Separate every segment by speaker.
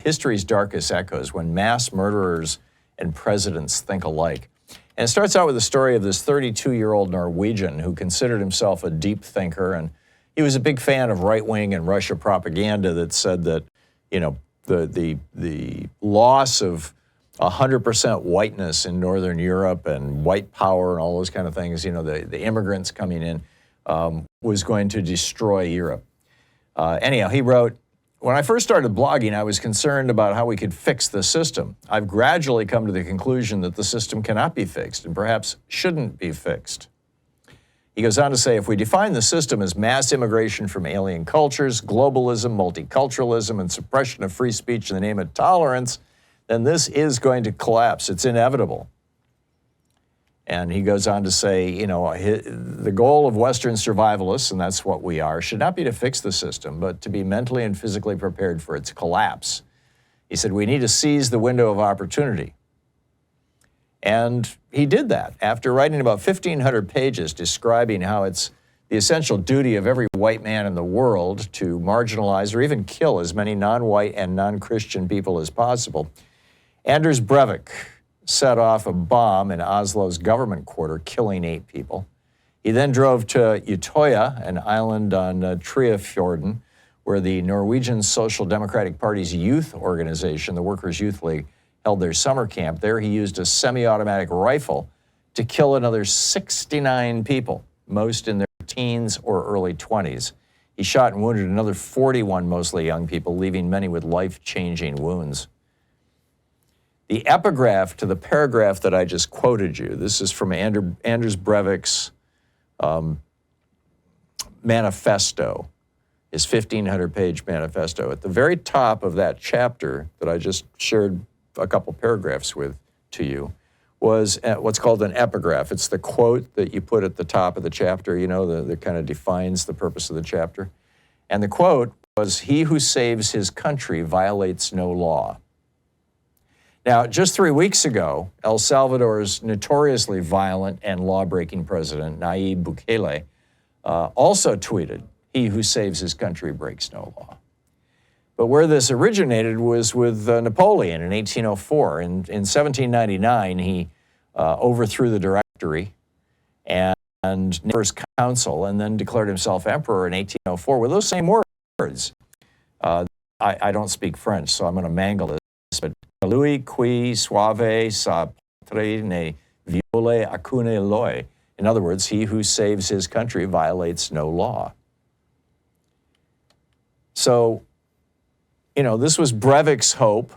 Speaker 1: history's darkest echoes, when mass murderers and presidents think alike. And it starts out with the story of this 32-year-old Norwegian who considered himself a deep thinker, and he was a big fan of right-wing and Russia propaganda that said that, you know, the loss of 100% whiteness in Northern Europe and white power and all those kind of things, you know, the immigrants coming in, was going to destroy Europe. Anyhow, he wrote, "When I first started blogging, I was concerned about how we could fix the system. I've gradually come to the conclusion that the system cannot be fixed and perhaps shouldn't be fixed." He goes on to say, "If we define the system as mass immigration from alien cultures, globalism, multiculturalism, and suppression of free speech in the name of tolerance, then this is going to collapse. It's inevitable." And he goes on to say, you know, the goal of Western survivalists, and that's what we are, should not be to fix the system, but to be mentally and physically prepared for its collapse. He said, we need to seize the window of opportunity. And he did that after writing about 1,500 pages describing how it's the essential duty of every white man in the world to marginalize or even kill as many non-white and non-Christian people as possible. Anders Breivik set off a bomb in Oslo's government quarter, killing 8 people. He then drove to Utøya, an island on Treafjorden, where the Norwegian Social Democratic Party's youth organization, the Workers' Youth League, held their summer camp. There he used a semi-automatic rifle to kill another 69 people, most in their teens or early 20s. He shot and wounded another 41, mostly young people, leaving many with life-changing wounds. The epigraph to the paragraph that I just quoted you, this is from Anders Breivik's manifesto, his 1,500-page manifesto. At the very top of that chapter that I just shared a couple paragraphs to you was what's called an epigraph. It's the quote that you put at the top of the chapter, you know, that kind of defines the purpose of the chapter. And the quote was, "He who saves his country violates no law." Now, just 3 weeks ago, El Salvador's notoriously violent and law-breaking president, Nayib Bukele, also tweeted, "He who saves his country breaks no law." But where this originated was with Napoleon in 1804. In 1799, he overthrew the Directory and first council, and then declared himself emperor in 1804 with those same words. I don't speak French, so I'm going to mangle this, but "Lui qui suave sa patrie ne viole alcune loi." In other words, he who saves his country violates no law. So, you know, this was Breivik's hope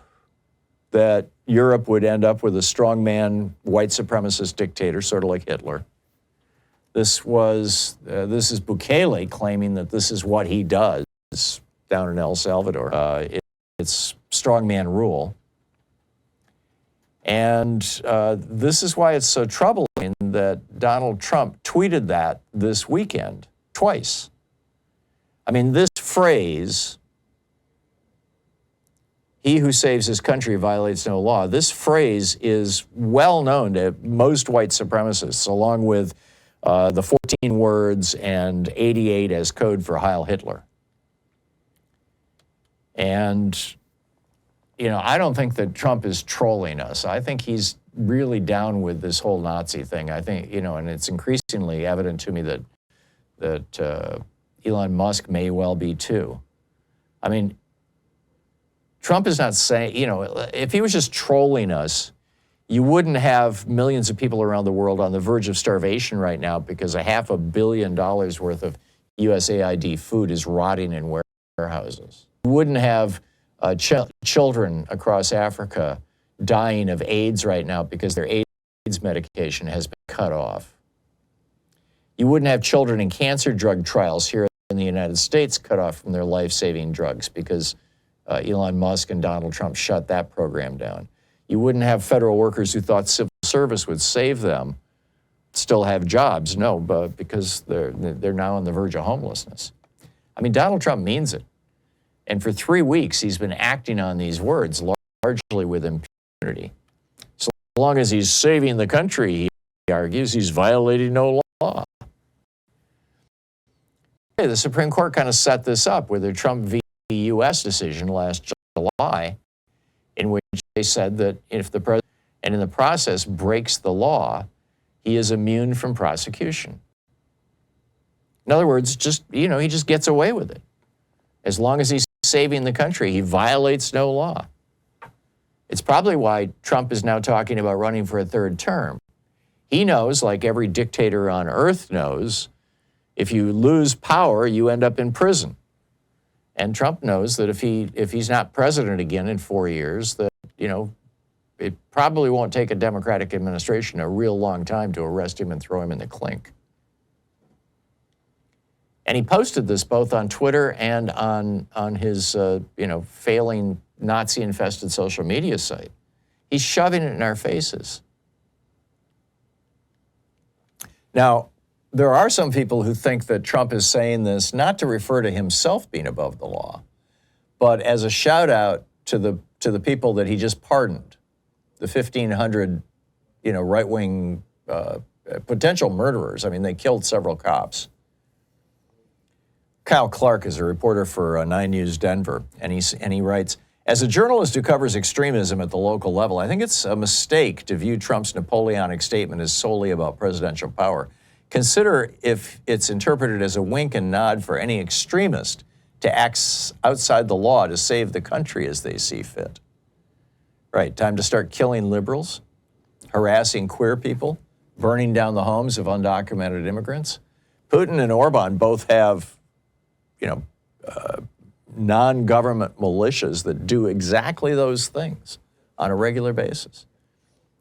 Speaker 1: that Europe would end up with a strongman, white supremacist dictator, sort of like Hitler. This is Bukele claiming that this is what he does down in El Salvador. It's strongman rule. And this is why it's so troubling that Donald Trump tweeted that this weekend, twice. I mean, this phrase, "He who saves his country violates no law," this phrase is well known to most white supremacists, along with the 14 words and 88 as code for Heil Hitler. And you know, I don't think that Trump is trolling us. I think he's really down with this whole Nazi thing. I think, you know, and it's increasingly evident to me that Elon Musk may well be too. I mean, Trump is not saying, you know, if he was just trolling us, you wouldn't have millions of people around the world on the verge of starvation right now because $500 million worth of USAID food is rotting in warehouses. You wouldn't have children across Africa dying of AIDS right now because their AIDS medication has been cut off. You wouldn't have children in cancer drug trials here in the United States cut off from their life-saving drugs because Elon Musk and Donald Trump shut that program down. You wouldn't have federal workers who thought civil service would save them still have jobs. No, but because they're now on the verge of homelessness. I mean, Donald Trump means it. And for 3 weeks, he's been acting on these words, largely with impunity. So long as he's saving the country, he argues, he's violating no law. The Supreme Court kind of set this up with their Trump v. U.S. decision last July, in which they said that if the president, and in the process breaks the law, he is immune from prosecution. In other words, he just gets away with it. As long as he's saving the country, he violates no law. It's probably why Trump is now talking about running for a third term. He knows, like every dictator on earth knows, if you lose power, you end up in prison. And Trump knows that if he's not president again in 4 years, that, it probably won't take a Democratic administration a real long time to arrest him and throw him in the clink. And he posted this both on Twitter and on his, failing Nazi-infested social media site. He's shoving it in our faces. Now, there are some people who think that Trump is saying this not to refer to himself being above the law, but as a shout out to the people that he just pardoned, the 1,500, right-wing potential murderers. I mean, they killed several cops. Kyle Clark is a reporter for 9 News Denver, and he writes, as a journalist who covers extremism at the local level, I think it's a mistake to view Trump's Napoleonic statement as solely about presidential power. Consider if it's interpreted as a wink and nod for any extremist to act outside the law to save the country as they see fit. Right, time to start killing liberals, harassing queer people, burning down the homes of undocumented immigrants. Putin and Orban both have, non-government militias that do exactly those things on a regular basis.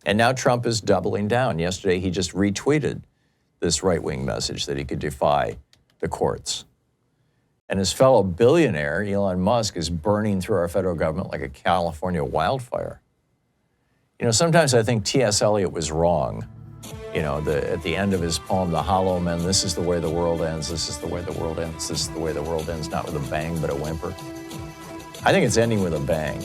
Speaker 1: And now Trump is doubling down. Yesterday, he just retweeted this right-wing message that he could defy the courts. And his fellow billionaire, Elon Musk, is burning through our federal government like a California wildfire. Sometimes I think T.S. Eliot was wrong. At the end of his poem, The Hollow Men, this is the way the world ends, this is the way the world ends, this is the way the world ends, not with a bang, but a whimper. I think it's ending with a bang.